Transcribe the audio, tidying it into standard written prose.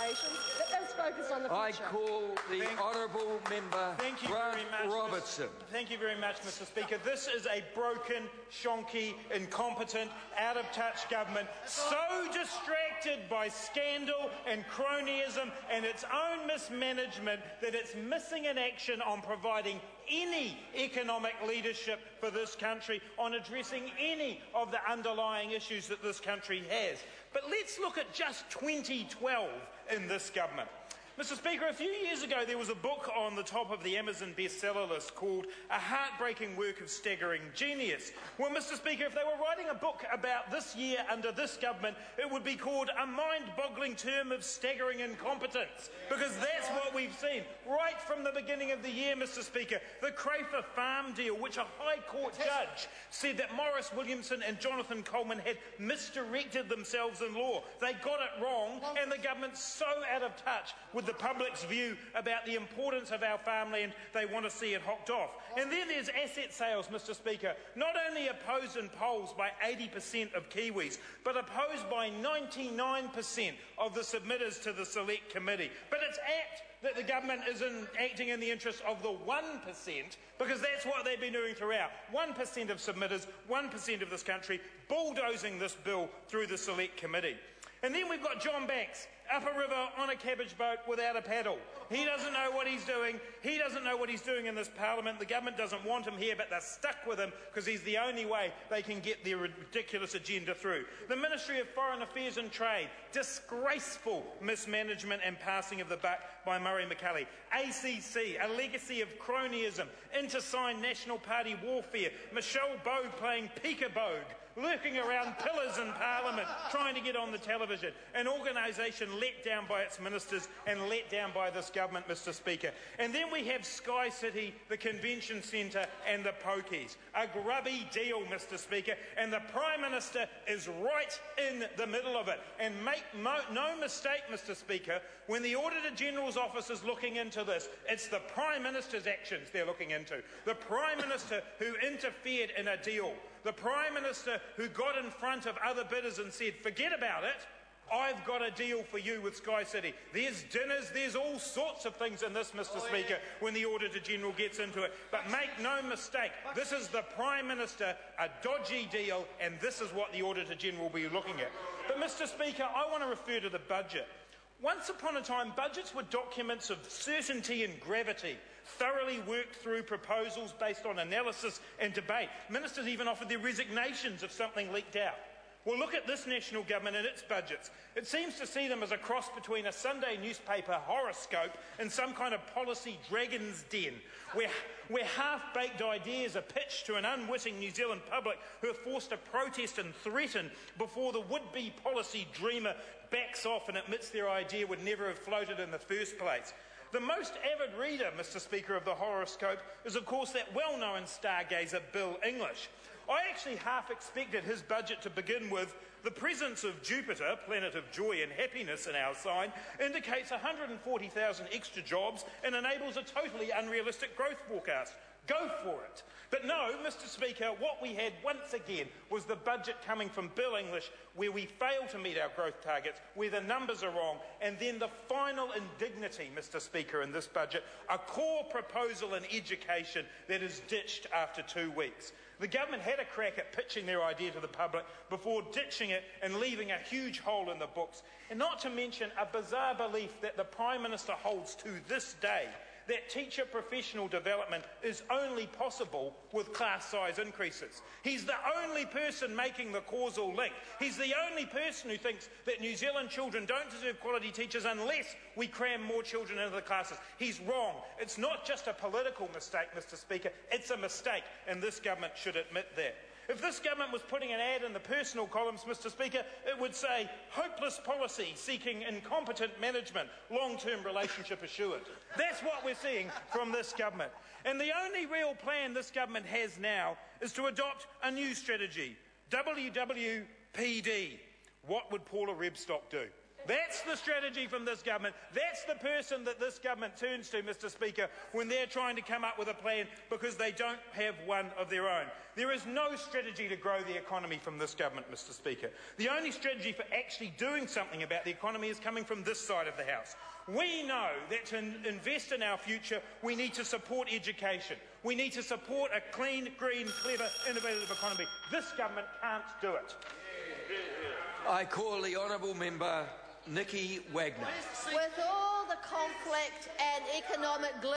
aspirations, that is focused on the future. I call the honourable member Grant Robertson. Thank you very much, Mr. Speaker. This is a broken, shonky, incompetent, out-of-touch government, so distracted by scandal and cronyism and its own mismanagement that it's missing in action on providing any economic leadership for this country, on addressing any of the underlying issues that this country has. But let's look at just 2012 in this government. Mr. Speaker, a few years ago there was a book on the top of the Amazon bestseller list called A Heartbreaking Work of Staggering Genius. Well, Mr. Speaker, if they were writing a book about this year under this government, it would be called A Mind-Boggling Term of Staggering Incompetence, because that's what we've seen right from the beginning of the year, Mr. Speaker. The Crayford Farm deal, which a High Court judge said that Maurice Williamson and Jonathan Coleman had misdirected themselves in law. They got it wrong, and the government's so out of touch with the public's view about the importance of our farmland, they want to see it hocked off. And then there's asset sales, Mr. Speaker, not only opposed in polls by 80% of Kiwis, but opposed by 99% of the submitters to the Select Committee. But it's apt that the government is acting in the interest of the 1%, because that's what they've been doing throughout. 1% of submitters, 1% of this country, bulldozing this bill through the Select Committee. And then we've got John Banks, up a river on a cabbage boat without a paddle. He doesn't know what he's doing. He doesn't know what he's doing in this parliament. The government doesn't want him here, but they're stuck with him because he's the only way they can get their ridiculous agenda through. The Ministry of Foreign Affairs and Trade, disgraceful mismanagement and passing of the buck by Murray McCully. ACC, a legacy of cronyism, intersigned National Party warfare, Michelle Bogue playing peek-a-bogue, lurking around pillars in Parliament, trying to get on the television. An organisation let down by its ministers and let down by this government, Mr. Speaker. And then we have Sky City, the Convention Centre and the Pokies. A grubby deal, Mr. Speaker, and the Prime Minister is right in the middle of it. And make no mistake, Mr. Speaker, when the Auditor General's office is looking into this, it's the Prime Minister's actions they're looking into. The Prime Minister who interfered in a deal. The Prime Minister who got in front of other bidders and said, forget about it, I've got a deal for you with Sky City. There's dinners, there's all sorts of things in this, Mr. Speaker, when the Auditor General gets into it. But make no mistake, this is the Prime Minister, a dodgy deal, and this is what the Auditor General will be looking at. But, Mr. Speaker, I want to refer to the budget. Once upon a time, budgets were documents of certainty and gravity, thoroughly worked through proposals based on analysis and debate. Ministers even offered their resignations if something leaked out. Well, look at this national government and its budgets. It seems to see them as a cross between a Sunday newspaper horoscope and some kind of policy dragon's den, where half-baked ideas are pitched to an unwitting New Zealand public who are forced to protest and threaten before the would-be policy dreamer backs off and admits their idea would never have floated in the first place. The most avid reader, Mr. Speaker, of the horoscope is, of course, that well-known stargazer Bill English. I actually half expected his budget to begin with, the presence of Jupiter, planet of joy and happiness in our sign, indicates 140,000 extra jobs and enables a totally unrealistic growth forecast. Go for it. But no, Mr. Speaker, what we had once again was the budget coming from Bill English, where we fail to meet our growth targets, where the numbers are wrong, and then the final indignity, Mr. Speaker, in this budget, a core proposal in education that is ditched after 2 weeks. The government had a crack at pitching their idea to the public before ditching it and leaving a huge hole in the books, and not to mention a bizarre belief that the Prime Minister holds to this day, that teacher professional development is only possible with class size increases. He's the only person making the causal link. He's the only person who thinks that New Zealand children don't deserve quality teachers unless we cram more children into the classes. He's wrong. It's not just a political mistake, Mr. Speaker, it's a mistake, and this government should admit that. If this government was putting an ad in the personal columns, Mr. Speaker, it would say, hopeless policy seeking incompetent management, long-term relationship assured. That's what we're seeing from this government. And the only real plan this government has now is to adopt a new strategy, WWPD. What would Paula Rebstock do? That's the strategy from this government. That's the person that this government turns to, Mr Speaker, when they're trying to come up with a plan because they don't have one of their own. There is no strategy to grow the economy from this government, Mr Speaker. The only strategy for actually doing something about the economy is coming from this side of the House. We know that to invest in our future, we need to support education. We need to support a clean, green, clever, innovative economy. This government can't do it. I call the honourable member Nikki Wagner. With all the conflict and economic